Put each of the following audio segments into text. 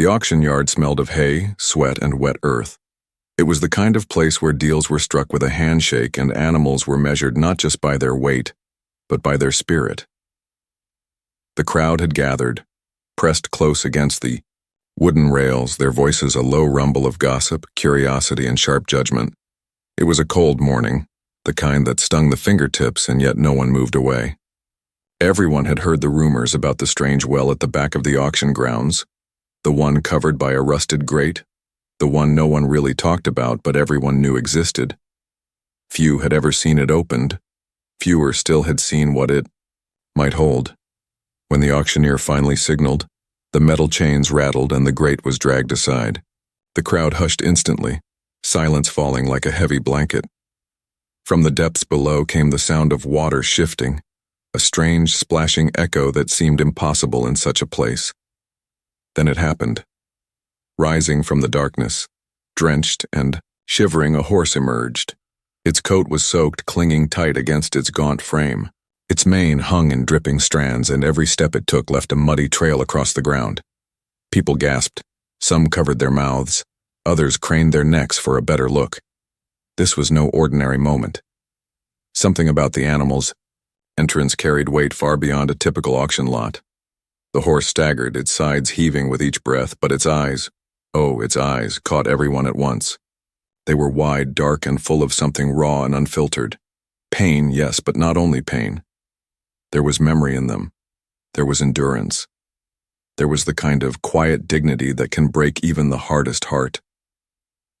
The auction yard smelled of hay, sweat, and wet earth. It was the kind of place where deals were struck with a handshake and animals were measured not just by their weight, but by their spirit. The crowd had gathered, pressed close against the wooden rails, their voices a low rumble of gossip, curiosity, and sharp judgment. It was a cold morning, the kind that stung the fingertips, and yet no one moved away. Everyone had heard the rumors about the strange well at the back of the auction grounds, the one covered by a rusted grate, the one no one really talked about but everyone knew existed. Few had ever seen it opened. Fewer still had seen what it might hold. When the auctioneer finally signaled, the metal chains rattled and the grate was dragged aside. The crowd hushed instantly, silence falling like a heavy blanket. From the depths below came the sound of water shifting, a strange splashing echo that seemed impossible in such a place. Then it happened. Rising from the darkness, drenched and shivering, a horse emerged. Its coat was soaked, clinging tight against its gaunt frame. Its mane hung in dripping strands, and every step it took left a muddy trail across the ground. People gasped. Some covered their mouths. Others craned their necks for a better look. This was no ordinary moment. Something about the animal's entrance carried weight far beyond a typical auction lot. The horse staggered, its sides heaving with each breath, but its eyes, caught everyone at once. They were wide, dark, and full of something raw and unfiltered. Pain, yes, but not only pain. There was memory in them. There was endurance. There was the kind of quiet dignity that can break even the hardest heart.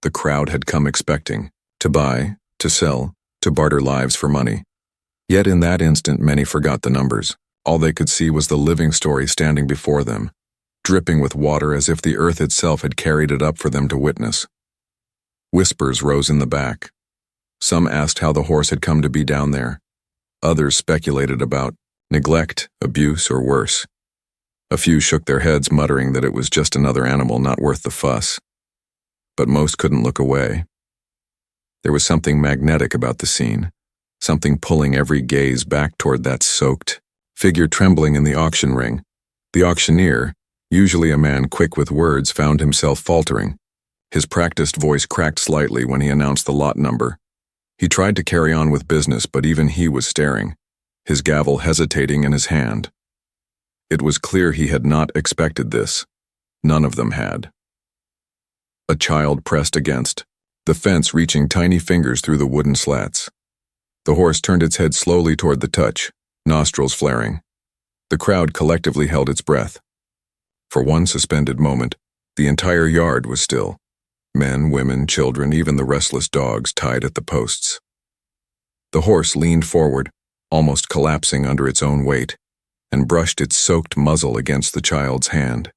The crowd had come expecting to buy, to sell, to barter lives for money. Yet in that instant many forgot the numbers. All they could see was the living story standing before them, dripping with water as if the earth itself had carried it up for them to witness. Whispers rose in the back. Some asked how the horse had come to be down there. Others speculated about neglect, abuse, or worse. A few shook their heads, muttering that it was just another animal not worth the fuss. But most couldn't look away. There was something magnetic about the scene, something pulling every gaze back toward that soaked figure trembling in the auction ring. The auctioneer, usually a man quick with words, found himself faltering. His practiced voice cracked slightly when he announced the lot number. He tried to carry on with business, but even he was staring, his gavel hesitating in his hand. It was clear he had not expected this. None of them had. A child pressed against the fence, reaching tiny fingers through the wooden slats. The horse turned its head slowly toward the touch, nostrils flaring. The crowd collectively held its breath. For one suspended moment, the entire yard was still. Men, women, children, even the restless dogs tied at the posts. The horse leaned forward, almost collapsing under its own weight, and brushed its soaked muzzle against the child's hand.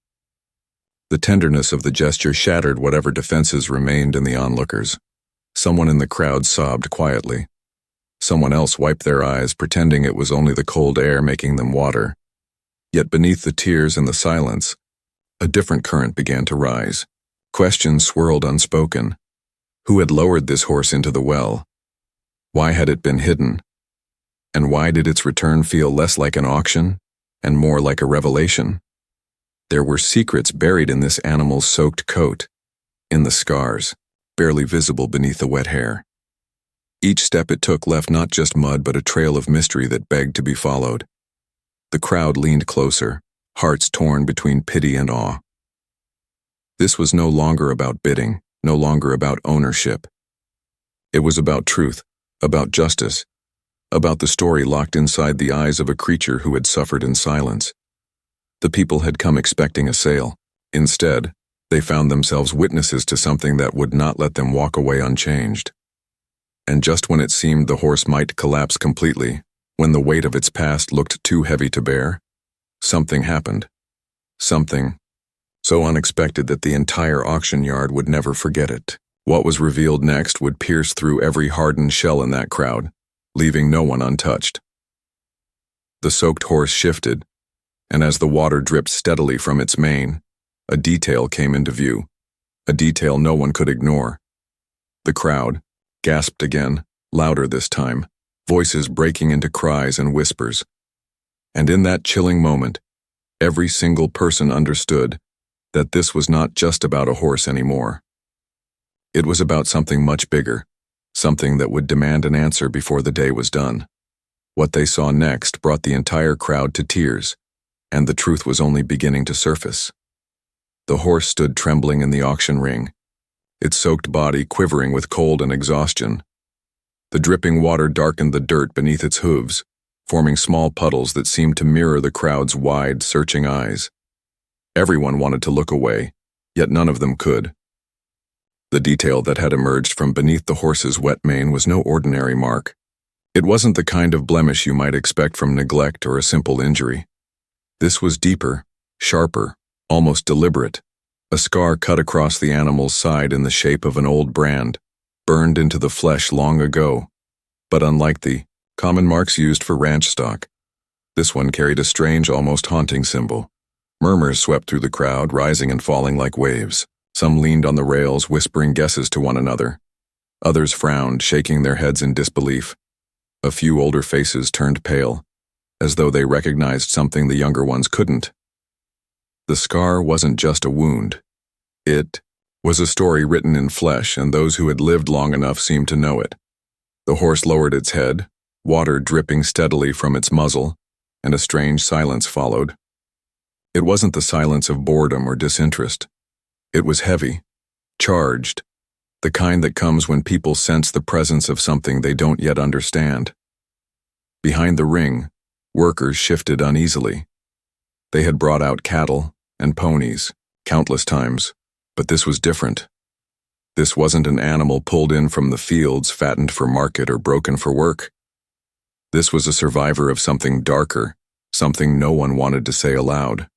The tenderness of the gesture shattered whatever defenses remained in the onlookers. Someone in the crowd sobbed quietly. Someone else wiped their eyes, pretending it was only the cold air making them water. Yet beneath the tears and the silence, a different current began to rise. Questions swirled unspoken. Who had lowered this horse into the well? Why had it been hidden? And why did its return feel less like an auction and more like a revelation? There were secrets buried in this animal's soaked coat, in the scars, barely visible beneath the wet hair. Each step it took left not just mud but a trail of mystery that begged to be followed. The crowd leaned closer, hearts torn between pity and awe. This was no longer about bidding, no longer about ownership. It was about truth, about justice, about the story locked inside the eyes of a creature who had suffered in silence. The people had come expecting a sale. Instead, they found themselves witnesses to something that would not let them walk away unchanged. And just when it seemed the horse might collapse completely, when the weight of its past looked too heavy to bear, something happened. Something so unexpected that the entire auction yard would never forget it. What was revealed next would pierce through every hardened shell in that crowd, leaving no one untouched. The soaked horse shifted, and as the water dripped steadily from its mane, a detail came into view, a detail no one could ignore. The crowd gasped again, louder this time, voices breaking into cries and whispers. And in that chilling moment, every single person understood that this was not just about a horse anymore. It was about something much bigger, something that would demand an answer before the day was done. What they saw next brought the entire crowd to tears, and the truth was only beginning to surface. The horse stood trembling in the auction ring, its soaked body quivering with cold and exhaustion. The dripping water darkened the dirt beneath its hooves, forming small puddles that seemed to mirror the crowd's wide, searching eyes. Everyone wanted to look away, yet none of them could. The detail that had emerged from beneath the horse's wet mane was no ordinary mark. It wasn't the kind of blemish you might expect from neglect or a simple injury. This was deeper, sharper, almost deliberate, a scar cut across the animal's side in the shape of an old brand, burned into the flesh long ago. But unlike the common marks used for ranch stock, this one carried a strange, almost haunting symbol. Murmurs swept through the crowd, rising and falling like waves. Some leaned on the rails, whispering guesses to one another. Others frowned, shaking their heads in disbelief. A few older faces turned pale, as though they recognized something the younger ones couldn't. The scar wasn't just a wound. It was a story written in flesh, and those who had lived long enough seemed to know it. The horse lowered its head, water dripping steadily from its muzzle, and a strange silence followed. It wasn't the silence of boredom or disinterest. It was heavy, charged, the kind that comes when people sense the presence of something they don't yet understand. Behind the ring, workers shifted uneasily. They had brought out cattle and ponies countless times, but this was different. This wasn't an animal pulled in from the fields, fattened for market or broken for work. This was a survivor of something darker, something no one wanted to say aloud.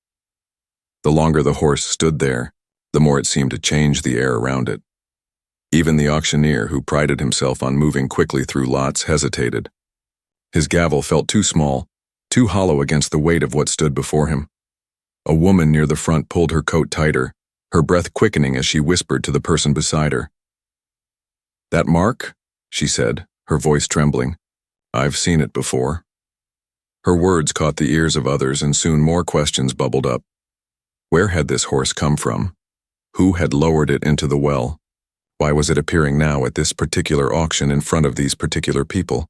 The longer the horse stood there, the more it seemed to change the air around it. Even the auctioneer, who prided himself on moving quickly through lots, hesitated. His gavel felt too small, too hollow against the weight of what stood before him. A woman near the front pulled her coat tighter, her breath quickening as she whispered to the person beside her. "That mark?" she said, her voice trembling. "I've seen it before." Her words caught the ears of others, and soon more questions bubbled up. Where had this horse come from? Who had lowered it into the well? Why was it appearing now at this particular auction in front of these particular people?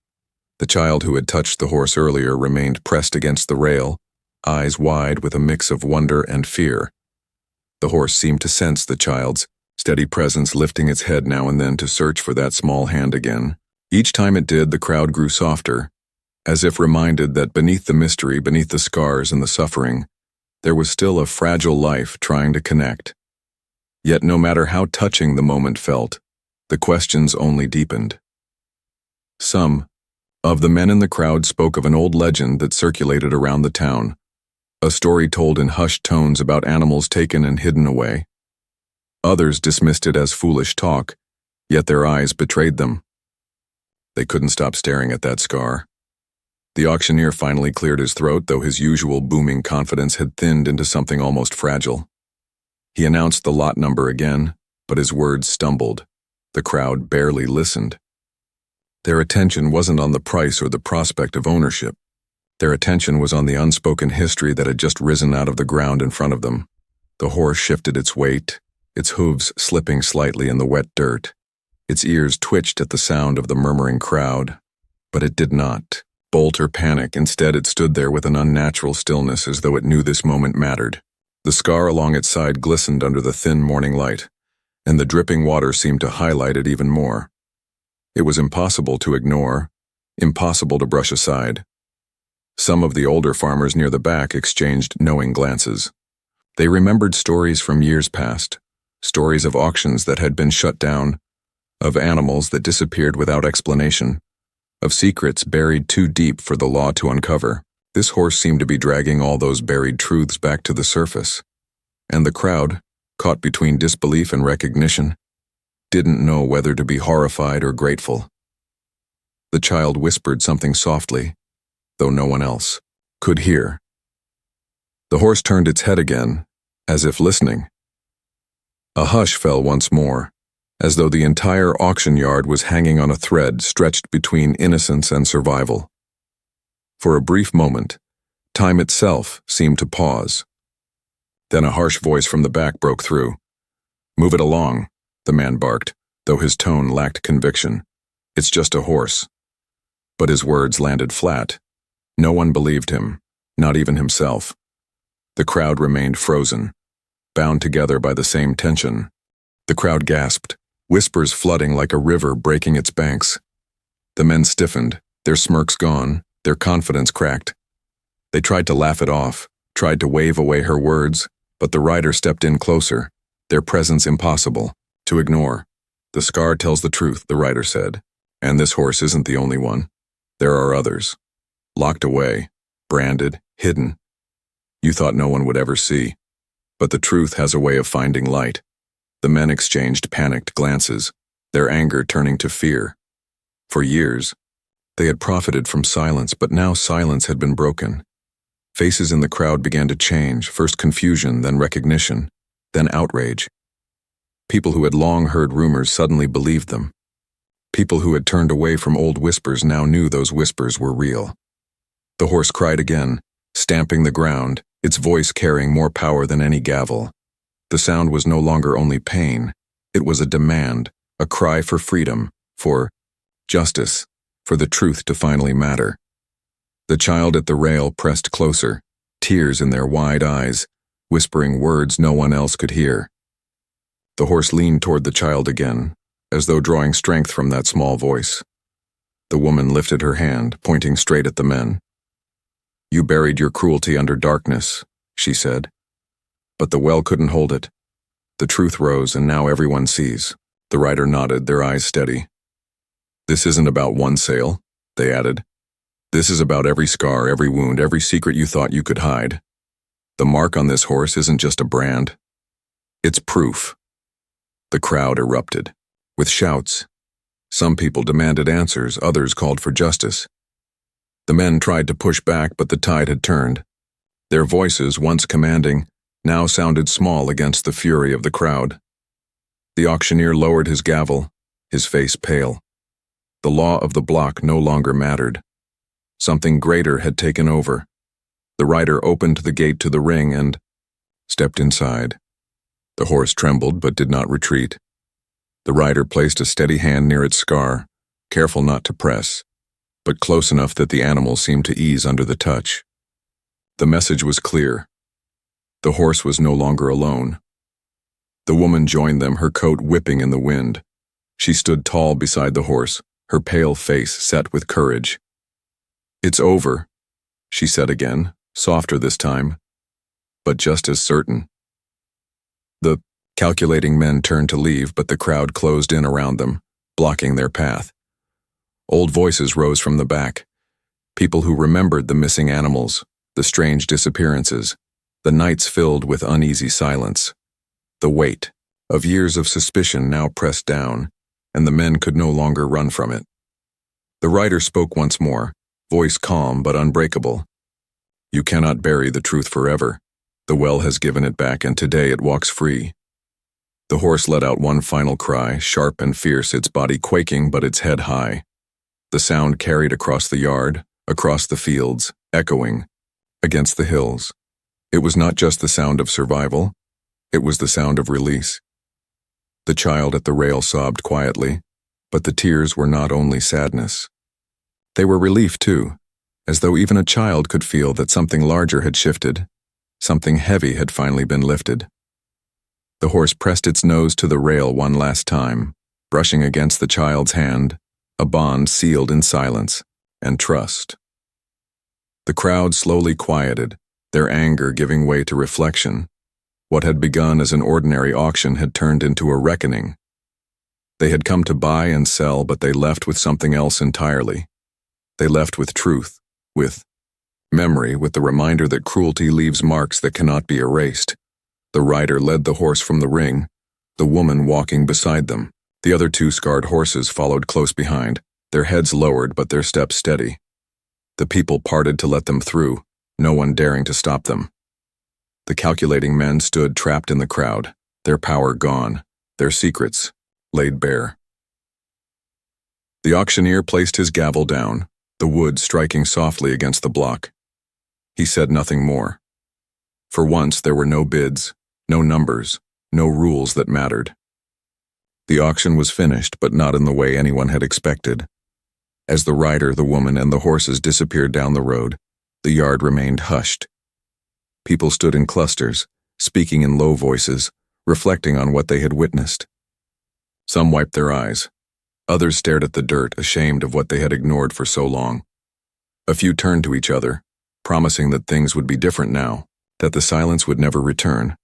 The child who had touched the horse earlier remained pressed against the rail, eyes wide with a mix of wonder and fear. The horse seemed to sense the child's steady presence, lifting its head now and then to search for that small hand again. Each time it did, the crowd grew softer, as if reminded that beneath the mystery, beneath the scars and the suffering, there was still a fragile life trying to connect. Yet no matter how touching the moment felt, the questions only deepened. Some of the men in the crowd spoke of an old legend that circulated around the town, a story told in hushed tones about animals taken and hidden away. Others dismissed it as foolish talk, yet their eyes betrayed them. They couldn't stop staring at that scar. The auctioneer finally cleared his throat, though his usual booming confidence had thinned into something almost fragile. He announced the lot number again, but his words stumbled. The crowd barely listened. Their attention wasn't on the price or the prospect of ownership. Their attention was on the unspoken history that had just risen out of the ground in front of them. The horse shifted its weight, its hooves slipping slightly in the wet dirt. Its ears twitched at the sound of the murmuring crowd, but it did not bolt or panic. Instead, it stood there with an unnatural stillness, as though it knew this moment mattered. The scar along its side glistened under the thin morning light, and the dripping water seemed to highlight it even more. It was impossible to ignore, impossible to brush aside. Some of the older farmers near the back exchanged knowing glances. They remembered stories from years past, stories of auctions that had been shut down, of animals that disappeared without explanation, of secrets buried too deep for the law to uncover. This horse seemed to be dragging all those buried truths back to the surface, and the crowd, caught between disbelief and recognition, didn't know whether to be horrified or grateful. The child whispered something softly, though no one else could hear. The horse turned its head again, as if listening. A hush fell once more, as though the entire auction yard was hanging on a thread stretched between innocence and survival. For a brief moment, time itself seemed to pause. Then a harsh voice from the back broke through. "Move it along," the man barked, though his tone lacked conviction. "It's just a horse." But his words landed flat. No one believed him, not even himself. The crowd remained frozen, bound together by the same tension. The crowd gasped, whispers flooding like a river breaking its banks. The men stiffened, their smirks gone, their confidence cracked. They tried to laugh it off, tried to wave away her words, but the rider stepped in closer, their presence impossible to ignore. "The scar tells the truth," the rider said, "and this horse isn't the only one. There are others. Locked away, branded, hidden. You thought no one would ever see. But the truth has a way of finding light." The men exchanged panicked glances, their anger turning to fear. For years, they had profited from silence, but now silence had been broken. Faces in the crowd began to change, first confusion, then recognition, then outrage. People who had long heard rumors suddenly believed them. People who had turned away from old whispers now knew those whispers were real. The horse cried again, stamping the ground, its voice carrying more power than any gavel. The sound was no longer only pain, it was a demand, a cry for freedom, for justice, for the truth to finally matter. The child at the rail pressed closer, tears in their wide eyes, whispering words no one else could hear. The horse leaned toward the child again, as though drawing strength from that small voice. The woman lifted her hand, pointing straight at the men. "You buried your cruelty under darkness," she said. "But the well couldn't hold it. The truth rose, and now everyone sees." The rider nodded, their eyes steady. "This isn't about one sale," they added. "This is about every scar, every wound, every secret you thought you could hide. The mark on this horse isn't just a brand. It's proof." The crowd erupted, with shouts. Some people demanded answers, others called for justice. The men tried to push back, but the tide had turned. Their voices, once commanding, now sounded small against the fury of the crowd. The auctioneer lowered his gavel, his face pale. The law of the block no longer mattered. Something greater had taken over. The rider opened the gate to the ring and stepped inside. The horse trembled but did not retreat. The rider placed a steady hand near its scar, careful not to press, but close enough that the animal seemed to ease under the touch. The message was clear. The horse was no longer alone. The woman joined them, her coat whipping in the wind. She stood tall beside the horse, her pale face set with courage. "It's over," she said again, softer this time, but just as certain. The calculating men turned to leave, but the crowd closed in around them, blocking their path. Old voices rose from the back. People who remembered the missing animals, the strange disappearances, the nights filled with uneasy silence. The weight of years of suspicion now pressed down, and the men could no longer run from it. The rider spoke once more, voice calm but unbreakable. "You cannot bury the truth forever. The well has given it back, and today it walks free." The horse let out one final cry, sharp and fierce, its body quaking but its head high. The sound carried across the yard, across the fields, echoing against the hills. It was not just the sound of survival, it was the sound of release. The child at the rail sobbed quietly, but the tears were not only sadness. They were relief too, as though even a child could feel that something larger had shifted, something heavy had finally been lifted. The horse pressed its nose to the rail one last time, brushing against the child's hand, a bond sealed in silence and trust. The crowd slowly quieted, their anger giving way to reflection. What had begun as an ordinary auction had turned into a reckoning. They had come to buy and sell, but they left with something else entirely. They left with truth, with memory, with the reminder that cruelty leaves marks that cannot be erased. The rider led the horse from the ring, the woman walking beside them. The other two scarred horses followed close behind, their heads lowered but their steps steady. The people parted to let them through, no one daring to stop them. The calculating men stood trapped in the crowd, their power gone, their secrets laid bare. The auctioneer placed his gavel down, the wood striking softly against the block. He said nothing more. For once, there were no bids, no numbers, no rules that mattered. The auction was finished, but not in the way anyone had expected. As the rider, the woman, and the horses disappeared down the road, the yard remained hushed. People stood in clusters, speaking in low voices, reflecting on what they had witnessed. Some wiped their eyes. Others stared at the dirt, ashamed of what they had ignored for so long. A few turned to each other, promising that things would be different now, that the silence would never return.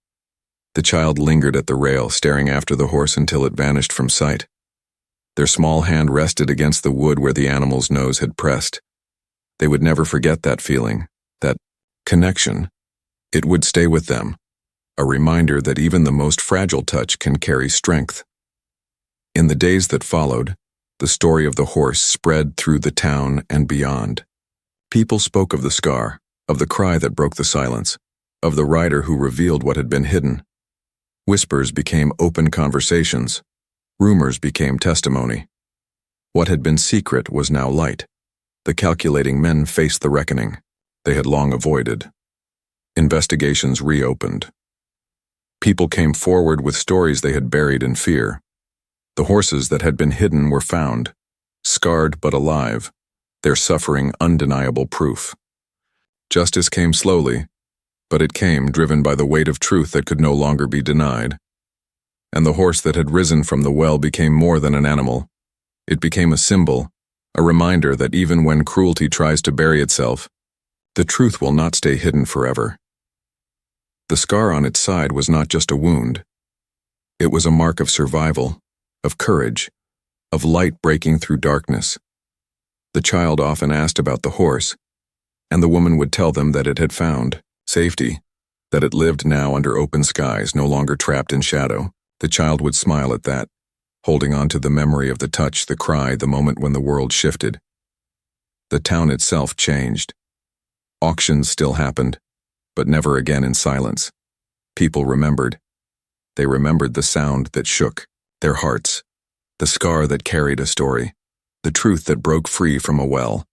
The child lingered at the rail, staring after the horse until it vanished from sight. Their small hand rested against the wood where the animal's nose had pressed. They would never forget that feeling, that connection. It would stay with them, a reminder that even the most fragile touch can carry strength. In the days that followed, the story of the horse spread through the town and beyond. People spoke of the scar, of the cry that broke the silence, of the rider who revealed what had been hidden. Whispers became open conversations. Rumors became testimony. What had been secret was now light. The calculating men faced the reckoning they had long avoided. Investigations reopened. People came forward with stories they had buried in fear. The horses that had been hidden were found, scarred but alive, their suffering undeniable proof. Justice came slowly, but it came driven by the weight of truth that could no longer be denied. And the horse that had risen from the well became more than an animal. It became a symbol, a reminder that even when cruelty tries to bury itself, the truth will not stay hidden forever. The scar on its side was not just a wound. It was a mark of survival, of courage, of light breaking through darkness. The child often asked about the horse, and the woman would tell them that it had found safety, that it lived now under open skies, no longer trapped in shadow. The child would smile at that, holding on to the memory of the touch, the cry, the moment when the world shifted. The town itself changed. Auctions still happened, but never again in silence. People remembered. They remembered the sound that shook their hearts, the scar that carried a story, the truth that broke free from a well.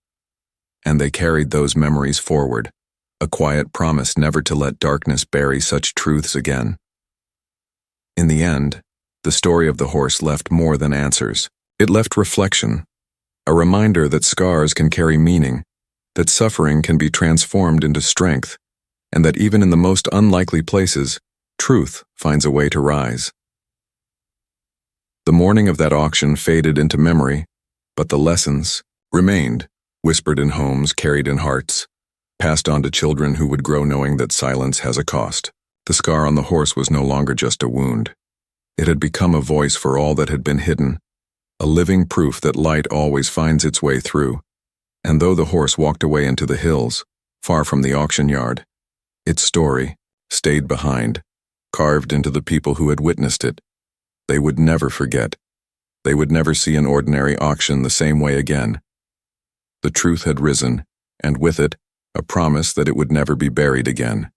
And they carried those memories forward, a quiet promise never to let darkness bury such truths again. In the end, the story of the horse left more than answers. It left reflection, a reminder that scars can carry meaning, that suffering can be transformed into strength, and that even in the most unlikely places, truth finds a way to rise. The morning of that auction faded into memory, but the lessons remained, whispered in homes, carried in hearts, passed on to children who would grow knowing that silence has a cost. The scar on the horse was no longer just a wound. It had become a voice for all that had been hidden, a living proof that light always finds its way through. And though the horse walked away into the hills, far from the auction yard, its story stayed behind, carved into the people who had witnessed it. They would never forget. They would never see an ordinary auction the same way again. The truth had risen, and with it, a promise that it would never be buried again.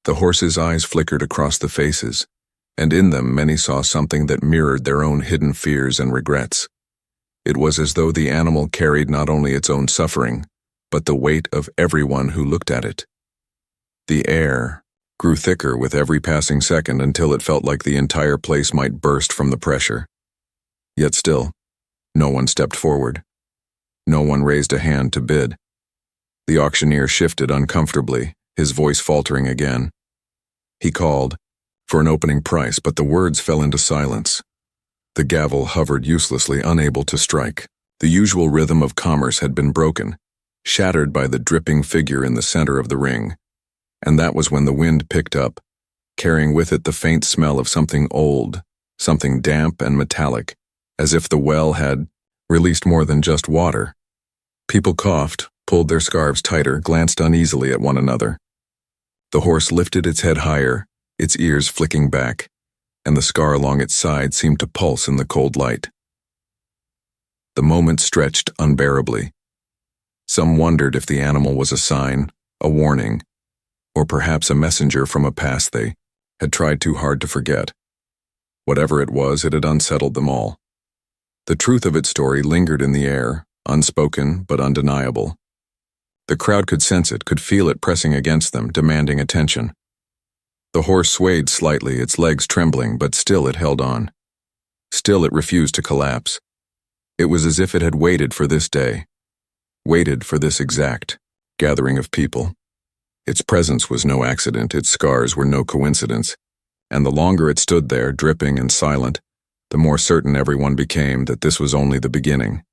The horse's eyes flickered across the faces, and in them many saw something that mirrored their own hidden fears and regrets. It was as though the animal carried not only its own suffering, but the weight of everyone who looked at it. The air grew thicker with every passing second until it felt like the entire place might burst from the pressure. Yet still, no one stepped forward. No one raised a hand to bid. The auctioneer shifted uncomfortably, his voice faltering again. He called for an opening price, but the words fell into silence. The gavel hovered uselessly, unable to strike. The usual rhythm of commerce had been broken, shattered by the dripping figure in the center of the ring. And that was when the wind picked up, carrying with it the faint smell of something old, something damp and metallic, as if the well had released more than just water. People coughed, pulled their scarves tighter, glanced uneasily at one another. The horse lifted its head higher, its ears flicking back, and the scar along its side seemed to pulse in the cold light. The moment stretched unbearably. Some wondered if the animal was a sign, a warning, or perhaps a messenger from a past they had tried too hard to forget. Whatever it was, it had unsettled them all. The truth of its story lingered in the air, unspoken but undeniable. The crowd could sense it, could feel it pressing against them, demanding attention. The horse swayed slightly, its legs trembling, but still it held on. Still it refused to collapse. It was as if it had waited for this day, waited for this exact gathering of people. Its presence was no accident, its scars were no coincidence, and the longer it stood there, dripping and silent, the more certain everyone became that this was only the beginning.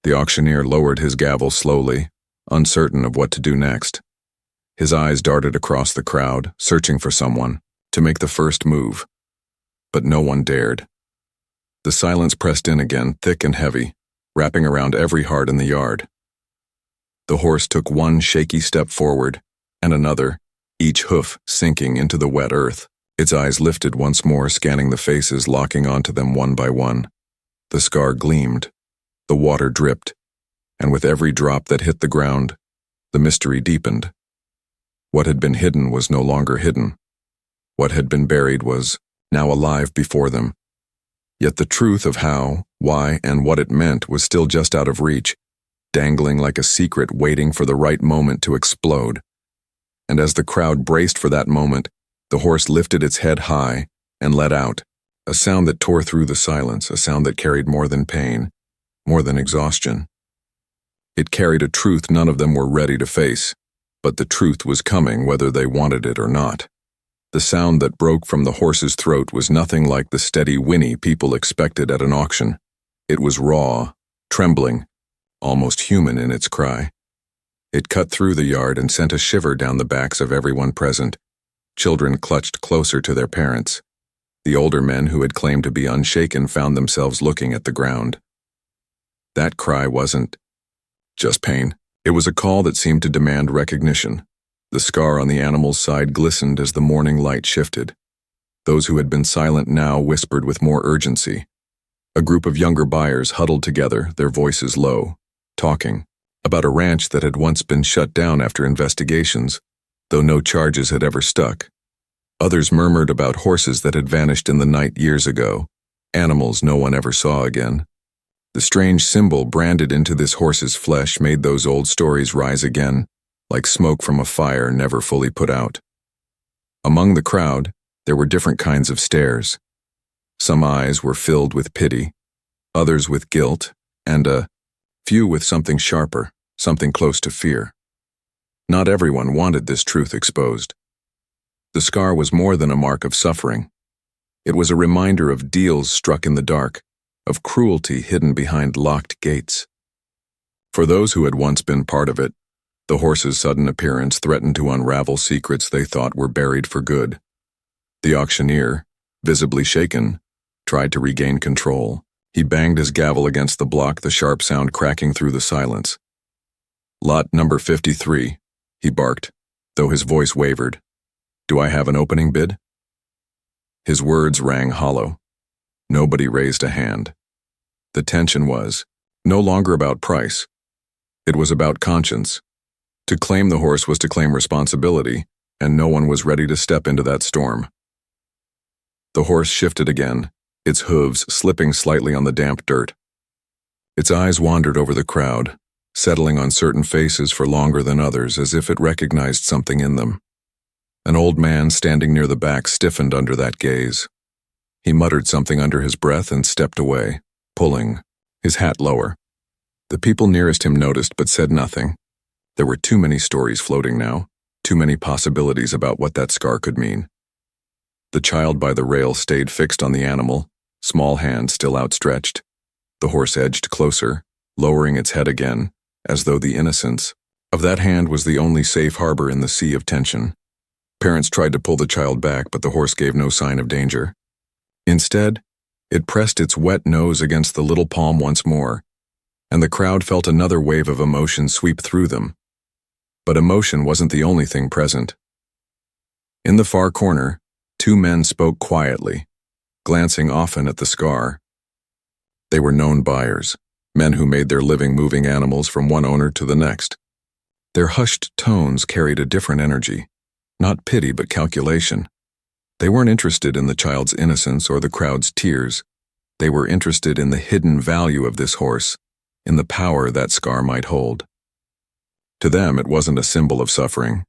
The auctioneer lowered his gavel slowly, uncertain of what to do next. His eyes darted across the crowd, searching for someone to make the first move. But no one dared. The silence pressed in again, thick and heavy, wrapping around every heart in the yard. The horse took one shaky step forward, and another, each hoof sinking into the wet earth. Its eyes lifted once more, scanning the faces, locking onto them one by one. The scar gleamed, the water dripped, and with every drop that hit the ground, the mystery deepened. What had been hidden was no longer hidden. What had been buried was now alive before them. Yet the truth of how, why, and what it meant was still just out of reach, dangling like a secret waiting for the right moment to explode. And as the crowd braced for that moment, the horse lifted its head high and let out, a sound that tore through the silence, a sound that carried more than pain, more than exhaustion. It carried a truth none of them were ready to face, but the truth was coming whether they wanted it or not. The sound that broke from the horse's throat was nothing like the steady whinny people expected at an auction. It was raw, trembling, almost human in its cry. It cut through the yard and sent a shiver down the backs of everyone present. Children clutched closer to their parents. The older men who had claimed to be unshaken found themselves looking at the ground. That cry wasn't just pain. It was a call that seemed to demand recognition. The scar on the animal's side glistened as the morning light shifted. Those who had been silent now whispered with more urgency. A group of younger buyers huddled together, their voices low, talking about a ranch that had once been shut down after investigations, though no charges had ever stuck. Others murmured about horses that had vanished in the night years ago, animals no one ever saw again. The strange symbol branded into this horse's flesh made those old stories rise again, like smoke from a fire never fully put out. Among the crowd, there were different kinds of stares. Some eyes were filled with pity, others with guilt, and a few with something sharper, something close to fear. Not everyone wanted this truth exposed. The scar was more than a mark of suffering. It was a reminder of deals struck in the dark, of cruelty hidden behind locked gates. For those who had once been part of it, the horse's sudden appearance threatened to unravel secrets they thought were buried for good. The auctioneer, visibly shaken, tried to regain control. He banged his gavel against the block, the sharp sound cracking through the silence. "Lot number 53, he barked, though his voice wavered. "Do I have an opening bid?" His words rang hollow. Nobody raised a hand. The tension was no longer about price. It was about conscience. To claim the horse was to claim responsibility, and no one was ready to step into that storm. The horse shifted again, its hooves slipping slightly on the damp dirt. Its eyes wandered over the crowd, settling on certain faces for longer than others, as if it recognized something in them. An old man standing near the back stiffened under that gaze. He muttered something under his breath and stepped away, pulling his hat lower. The people nearest him noticed but said nothing. There were too many stories floating now, too many possibilities about what that scar could mean. The child by the rail stayed fixed on the animal, small hand still outstretched. The horse edged closer, lowering its head again, as though the innocence of that hand was the only safe harbor in the sea of tension. Parents tried to pull the child back, but the horse gave no sign of danger. Instead, it pressed its wet nose against the little palm once more, and the crowd felt another wave of emotion sweep through them. But emotion wasn't the only thing present. In the far corner, two men spoke quietly, glancing often at the scar. They were known buyers, men who made their living moving animals from one owner to the next. Their hushed tones carried a different energy, not pity but calculation. They weren't interested in the child's innocence or the crowd's tears. They were interested in the hidden value of this horse, in the power that scar might hold. To them, it wasn't a symbol of suffering.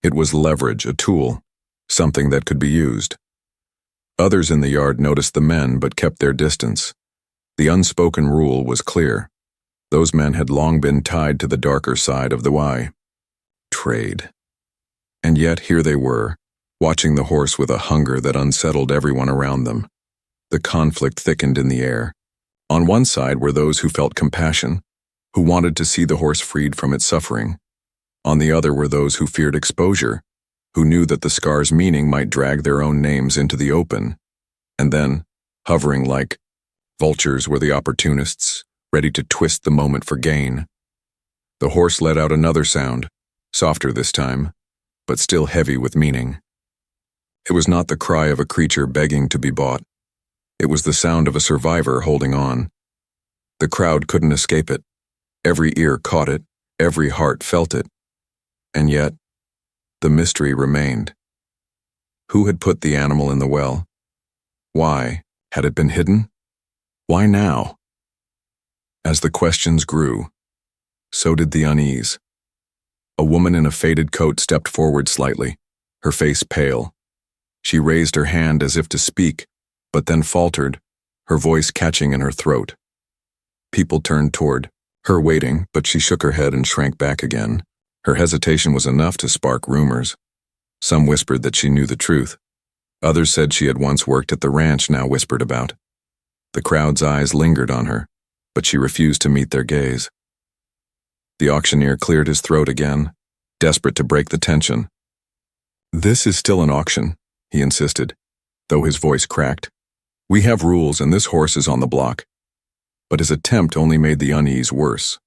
It was leverage, a tool, something that could be used. Others in the yard noticed the men but kept their distance. The unspoken rule was clear. Those men had long been tied to the darker side of the Y. Trade. And yet here they were, watching the horse with a hunger that unsettled everyone around them. The conflict thickened in the air. On one side were those who felt compassion, who wanted to see the horse freed from its suffering. On the other were those who feared exposure, who knew that the scar's meaning might drag their own names into the open. And then, hovering like vultures, were the opportunists, ready to twist the moment for gain. The horse let out another sound, softer this time, but still heavy with meaning. It was not the cry of a creature begging to be bought. It was the sound of a survivor holding on. The crowd couldn't escape it. Every ear caught it, every heart felt it. And yet, the mystery remained. Who had put the animal in the well? Why? Had it been hidden? Why now? As the questions grew, so did the unease. A woman in a faded coat stepped forward slightly, her face pale. She raised her hand as if to speak, but then faltered, her voice catching in her throat. People turned toward her, waiting, but she shook her head and shrank back again. Her hesitation was enough to spark rumors. Some whispered that she knew the truth. Others said she had once worked at the ranch now whispered about. The crowd's eyes lingered on her, but she refused to meet their gaze. The auctioneer cleared his throat again, desperate to break the tension. "This is still an auction," he insisted, though his voice cracked. "We have rules and this horse is on the block." But his attempt only made the unease worse.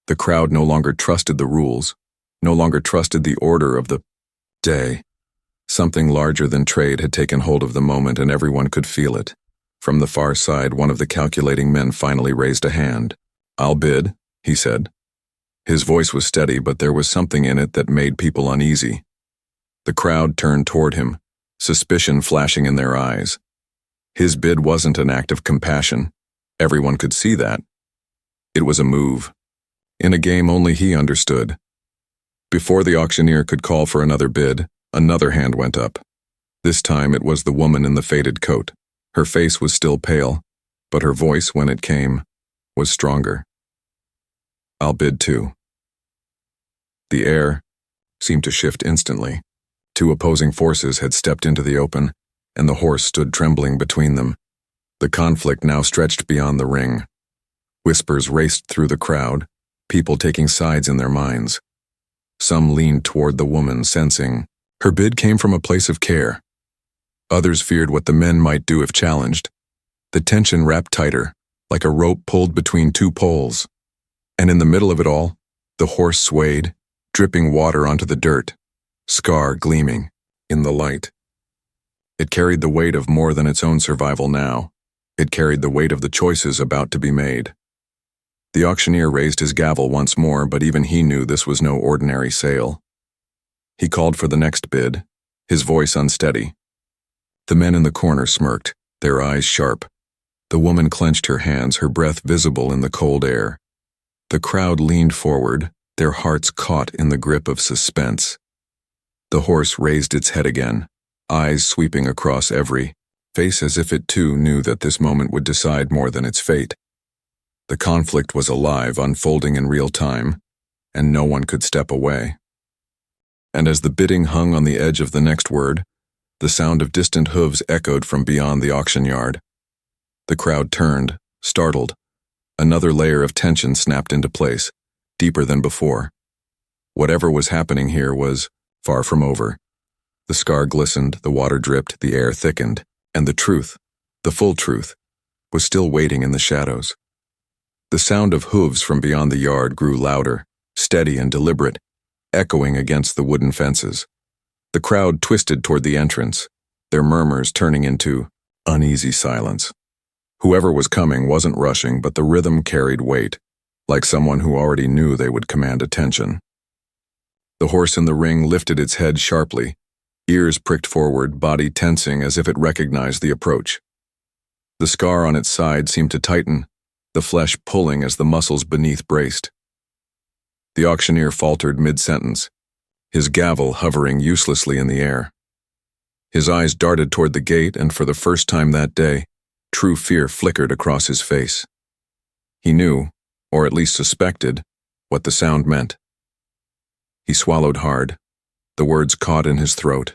The crowd no longer trusted the rules, no longer trusted the order of the day. Something larger than trade had taken hold of the moment and everyone could feel it. From the far side, one of the calculating men finally raised a hand. "I'll bid," he said. His voice was steady, but there was something in it that made people uneasy. The crowd turned toward him, suspicion flashing in their eyes. His bid wasn't an act of compassion. Everyone could see that. It was a move. In a game only he understood. Before the auctioneer could call for another bid, another hand went up. This time it was the woman in the faded coat. Her face was still pale, but her voice, when it came, was stronger. "I'll bid too." The air seemed to shift instantly. Two opposing forces had stepped into the open, and the horse stood trembling between them. The conflict now stretched beyond the ring. Whispers raced through the crowd, people taking sides in their minds. Some leaned toward the woman, sensing her bid came from a place of care. Others feared what the men might do if challenged. The tension wrapped tighter, like a rope pulled between two poles. And in the middle of it all, the horse swayed, dripping water onto the dirt, scar gleaming in the light. It carried the weight of more than its own survival now. It carried the weight of the choices about to be made. The auctioneer raised his gavel once more, but even he knew this was no ordinary sale. He called for the next bid, his voice unsteady. The men in the corner smirked, their eyes sharp. The woman clenched her hands, her breath visible in the cold air. The crowd leaned forward, their hearts caught in the grip of suspense. The horse raised its head again, eyes sweeping across every face as if it too knew that this moment would decide more than its fate. The conflict was alive, unfolding in real time, and no one could step away. And as the bidding hung on the edge of the next word, the sound of distant hooves echoed from beyond the auction yard. The crowd turned, startled. Another layer of tension snapped into place, deeper than before. Whatever was happening here was far from over. The scar glistened, the water dripped, the air thickened, and the truth, the full truth, was still waiting in the shadows. The sound of hooves from beyond the yard grew louder, steady and deliberate, echoing against the wooden fences. The crowd twisted toward the entrance, their murmurs turning into uneasy silence. Whoever was coming wasn't rushing, but the rhythm carried weight, like someone who already knew they would command attention. The horse in the ring lifted its head sharply, ears pricked forward, body tensing as if it recognized the approach. The scar on its side seemed to tighten, the flesh pulling as the muscles beneath braced. The auctioneer faltered mid-sentence, his gavel hovering uselessly in the air. His eyes darted toward the gate, and for the first time that day, true fear flickered across his face. He knew, or at least suspected, what the sound meant. He swallowed hard, the words caught in his throat.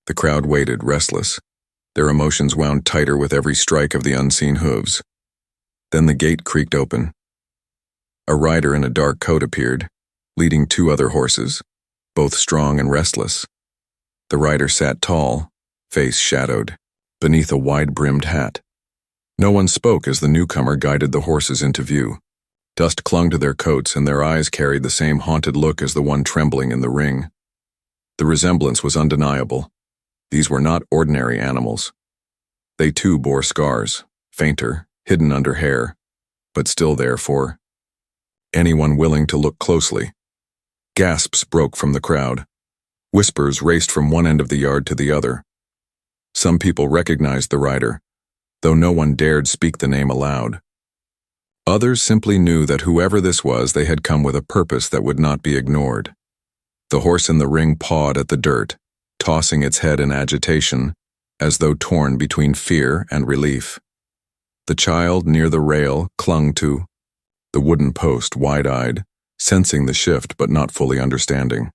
The crowd waited, restless, their emotions wound tighter with every strike of the unseen hooves. Then the gate creaked open. A rider in a dark coat appeared, leading 2 other horses, both strong and restless. The rider sat tall, face shadowed, beneath a wide-brimmed hat. No one spoke as the newcomer guided the horses into view. Dust clung to their coats, and their eyes carried the same haunted look as the one trembling in the ring. The resemblance was undeniable. These were not ordinary animals. They too bore scars, fainter, hidden under hair, but still there for anyone willing to look closely. Gasps broke from the crowd. Whispers raced from one end of the yard to the other. Some people recognized the rider, though no one dared speak the name aloud. Others simply knew that whoever this was, they had come with a purpose that would not be ignored. The horse in the ring pawed at the dirt, tossing its head in agitation, as though torn between fear and relief. The child near the rail clung to the wooden post, wide-eyed, sensing the shift but not fully understanding.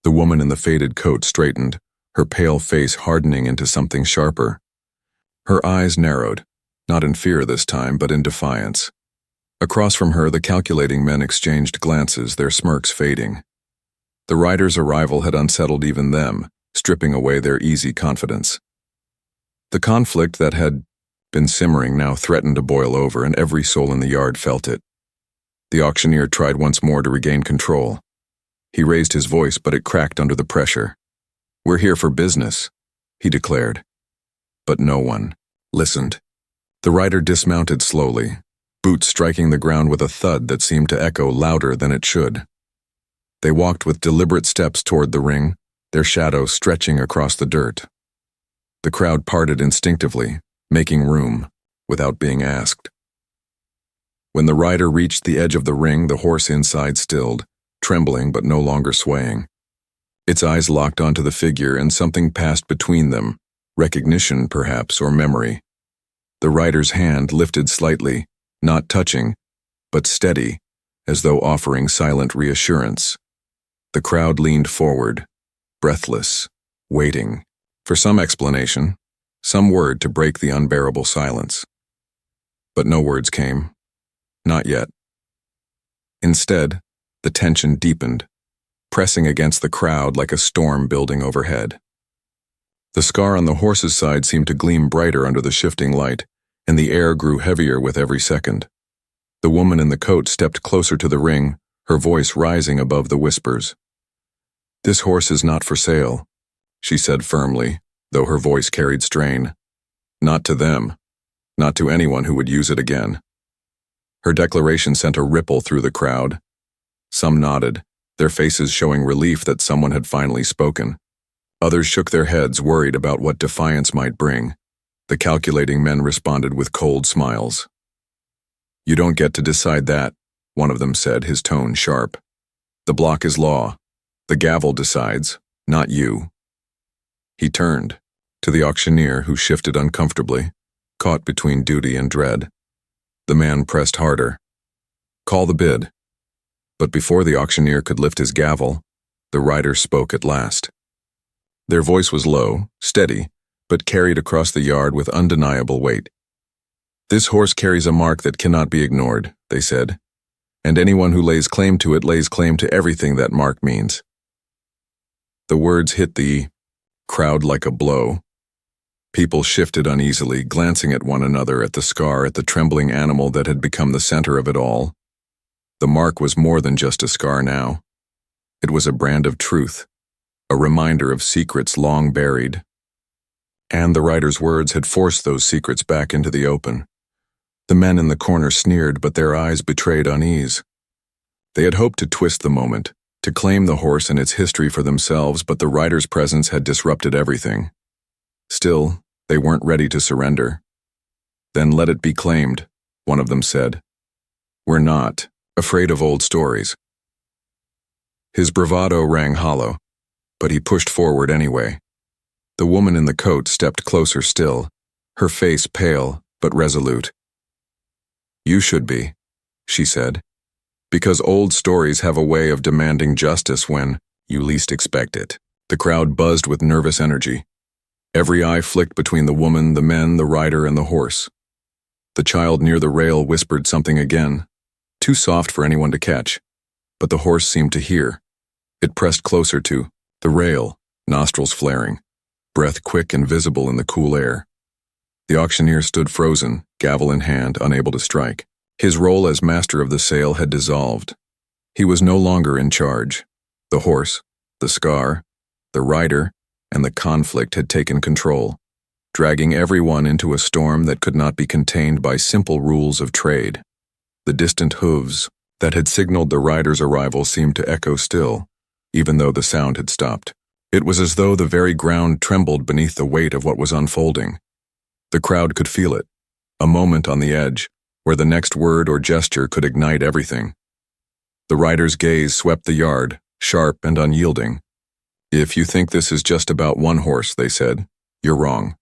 The woman in the faded coat straightened, her pale face hardening into something sharper. Her eyes narrowed, not in fear this time, but in defiance. Across from her, the calculating men exchanged glances, their smirks fading. The rider's arrival had unsettled even them, stripping away their easy confidence. The conflict that had been simmering now threatened to boil over, and every soul in the yard felt it. The auctioneer tried once more to regain control. He raised his voice, but it cracked under the pressure. "We're here for business," he declared. But no one listened. The rider dismounted slowly, boots striking the ground with a thud that seemed to echo louder than it should. They walked with deliberate steps toward the ring, their shadows stretching across the dirt. The crowd parted instinctively, making room, without being asked. When the rider reached the edge of the ring, the horse inside stilled, trembling but no longer swaying. Its eyes locked onto the figure, and something passed between them, recognition perhaps, or memory. The rider's hand lifted slightly, not touching, but steady, as though offering silent reassurance. The crowd leaned forward, breathless, waiting, for some explanation, some word to break the unbearable silence. But no words came. Not yet. Instead, the tension deepened, pressing against the crowd like a storm building overhead. The scar on the horse's side seemed to gleam brighter under the shifting light, and the air grew heavier with every second. The woman in the coat stepped closer to the ring, her voice rising above the whispers. "This horse is not for sale," she said firmly, though her voice carried strain. "Not to them, not to anyone who would use it again." Her declaration sent a ripple through the crowd. Some nodded, their faces showing relief that someone had finally spoken. Others shook their heads, worried about what defiance might bring. The calculating men responded with cold smiles. "You don't get to decide that," one of them said, his tone sharp. "The block is law. The gavel decides, not you." He turned to the auctioneer, who shifted uncomfortably, caught between duty and dread. The man pressed harder. "Call the bid." But before the auctioneer could lift his gavel, the rider spoke at last. Their voice was low, steady, but carried across the yard with undeniable weight. "This horse carries a mark that cannot be ignored," they said, "and anyone who lays claim to it lays claim to everything that mark means." The words hit the crowd like a blow. People shifted uneasily, glancing at one another, at the scar, at the trembling animal that had become the center of it all. The mark was more than just a scar now. It was a brand of truth, a reminder of secrets long buried. And the rider's words had forced those secrets back into the open. The men in the corner sneered, but their eyes betrayed unease. They had hoped to twist the moment, to claim the horse and its history for themselves, but the rider's presence had disrupted everything. Still, they weren't ready to surrender. "Then let it be claimed," one of them said. "We're not afraid of old stories. His bravado rang hollow, but he pushed forward anyway. The woman in the coat stepped closer still, her face pale but resolute. "You should be," she said, "because old stories have a way of demanding justice when you least expect it." The crowd buzzed with nervous energy. Every eye flicked between the woman, the men, the rider, and the horse. The child near the rail whispered something again, too soft for anyone to catch, but the horse seemed to hear. It pressed closer to the rail, nostrils flaring, breath quick and visible in the cool air. The auctioneer stood frozen, gavel in hand, unable to strike. His role as master of the sale had dissolved. He was no longer in charge. The horse, the scar, the rider, and the conflict had taken control, dragging everyone into a storm that could not be contained by simple rules of trade. The distant hooves that had signaled the rider's arrival seemed to echo still, even though the sound had stopped. It was as though the very ground trembled beneath the weight of what was unfolding. The crowd could feel it, a moment on the edge, where the next word or gesture could ignite everything. The rider's gaze swept the yard, sharp and unyielding. "If you think this is just about one horse," they said, "you're wrong.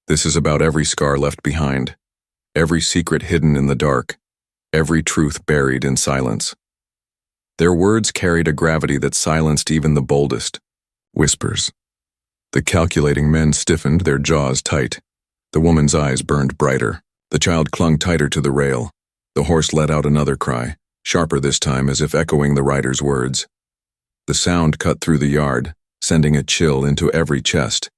This is about every scar left behind, every secret hidden in the dark, every truth buried in silence." Their words carried a gravity that silenced even the boldest. Whispers. The calculating men stiffened, their jaws tight. The woman's eyes burned brighter. The child clung tighter to the rail. The horse let out another cry, sharper this time, as if echoing the rider's words. The sound cut through the yard, sending a chill into every chest.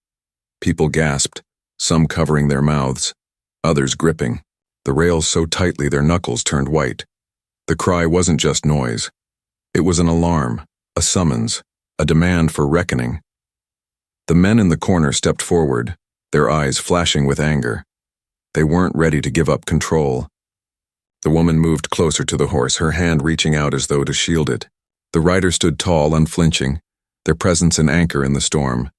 People gasped, some covering their mouths, others gripping the rails so tightly their knuckles turned white. The cry wasn't just noise. It was an alarm, a summons, a demand for reckoning. The men in the corner stepped forward, their eyes flashing with anger. They weren't ready to give up control. The woman moved closer to the horse, her hand reaching out as though to shield it. The rider stood tall, unflinching, their presence an anchor in the storm.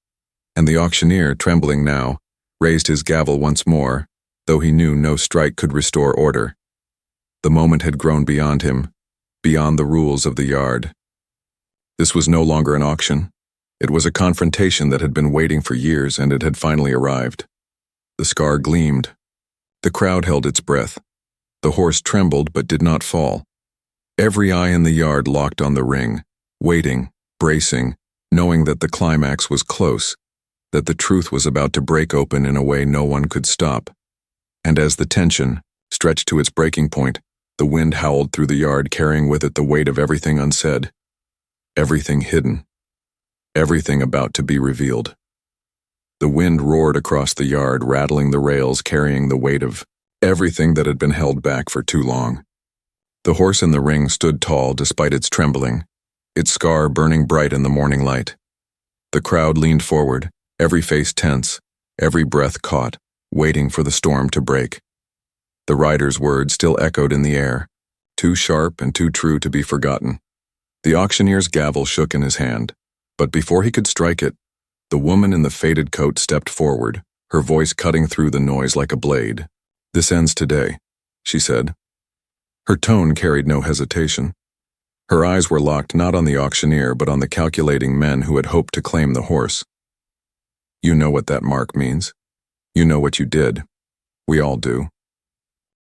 And the auctioneer, trembling now, raised his gavel once more, though he knew no strike could restore order. The moment had grown beyond him, beyond the rules of the yard. This was no longer an auction. It was a confrontation that had been waiting for years, and it had finally arrived. The scar gleamed. The crowd held its breath. The horse trembled but did not fall. Every eye in the yard locked on the ring, waiting, bracing, knowing that the climax was close, that the truth was about to break open in a way no one could stop. And as the tension stretched to its breaking point, the wind howled through the yard, carrying with it the weight of everything unsaid, everything hidden, everything about to be revealed. The wind roared across the yard, rattling the rails, carrying the weight of everything that had been held back for too long. The horse in the ring stood tall despite its trembling, its scar burning bright in the morning light. The crowd leaned forward, every face tense, every breath caught, waiting for the storm to break. The rider's words still echoed in the air, too sharp and too true to be forgotten. The auctioneer's gavel shook in his hand, but before he could strike it, the woman in the faded coat stepped forward, her voice cutting through the noise like a blade. "This ends today," she said. Her tone carried no hesitation. Her eyes were locked not on the auctioneer but on the calculating men who had hoped to claim the horse. "You know what that mark means. You know what you did. We all do.